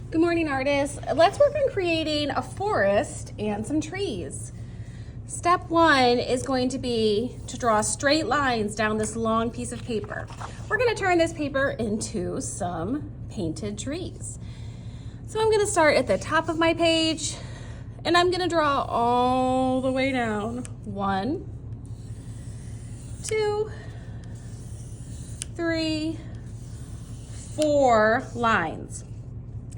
Good morning, artists. Let's work on creating a forest and some trees. Step one is going to be to draw straight lines down this long piece of paper. We're going to turn this paper into some painted trees. So I'm going to start at the top of my page and I'm going to draw all the way down. 1, 2, 3, 4 lines.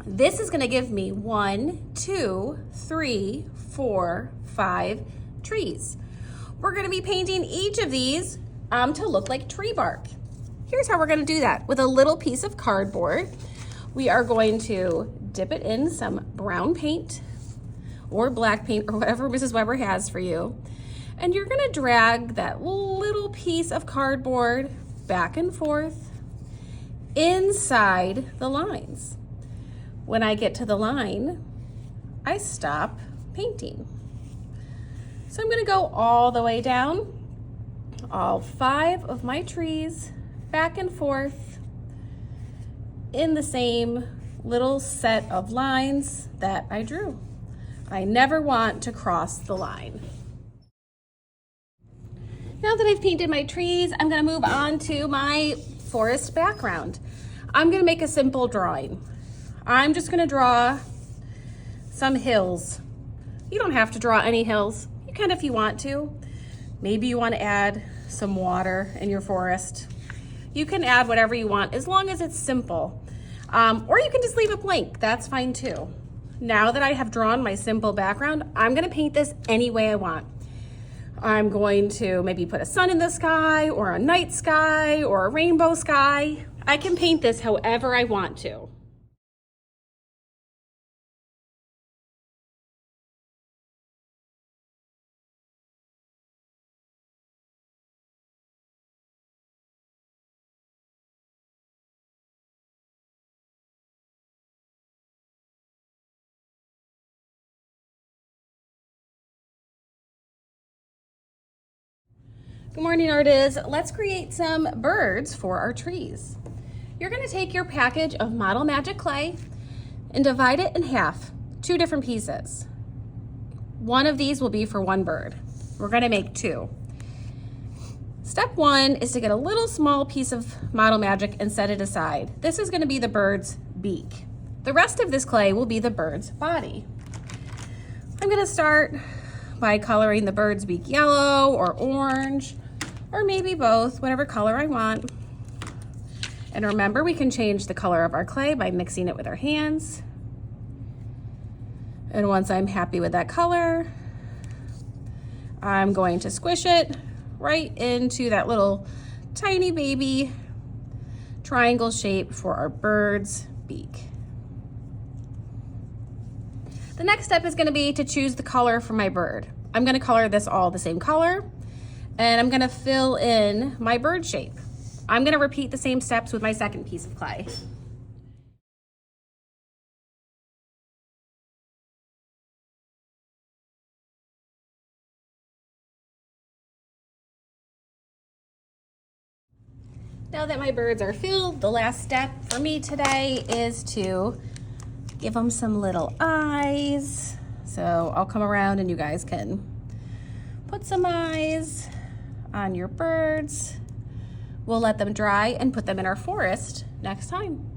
This is going to give me 1, 2, 3, 4, 5 trees. We're going to be painting each of these to look like tree bark. Here's how we're going to do that. With a little piece of cardboard, we are going to dip it in some brown paint or black paint or whatever Mrs. Weber has for you. And you're going to drag that little piece of cardboard back and forth inside the lines. When I get to the line, I stop painting. So I'm going to go all the way down, all 5 of my trees, back and forth in the same little set of lines that I drew. I never want to cross the line. Now that I've painted my trees, I'm going to move on to my forest background. I'm going to make a simple drawing. I'm just going to draw some hills. You don't have to draw any hills. You can if you want to. Maybe you want to add some water in your forest. You can add whatever you want as long as it's simple. Or you can just leave it blank. That's fine too. Now that I have drawn my simple background, I'm going to paint this any way I want. I'm going to maybe put a sun in the sky or a night sky or a rainbow sky. I can paint this however I want to. Good morning, artists. Let's create some birds for our trees. You're going to take your package of Model Magic clay and divide it in half, 2 different pieces. One of these will be for one bird. We're going to make 2. Step 1 is to get a little small piece of Model Magic and set it aside. This is going to be the bird's beak. The rest of this clay will be the bird's body. I'm going to start by coloring the bird's beak yellow or orange, or maybe both, whatever color I want. And remember, we can change the color of our clay by mixing it with our hands. And once I'm happy with that color, I'm going to squish it right into that little tiny baby triangle shape for our bird's beak. The next step is going to be to choose the color for my bird. I'm going to color this all the same color, and I'm going to fill in my bird shape. I'm going to repeat the same steps with my second piece of clay. Now that my birds are filled, the last step for me today is to give them some little eyes. So I'll come around and you guys can put some eyes on your birds. We'll let them dry and put them in our forest next time.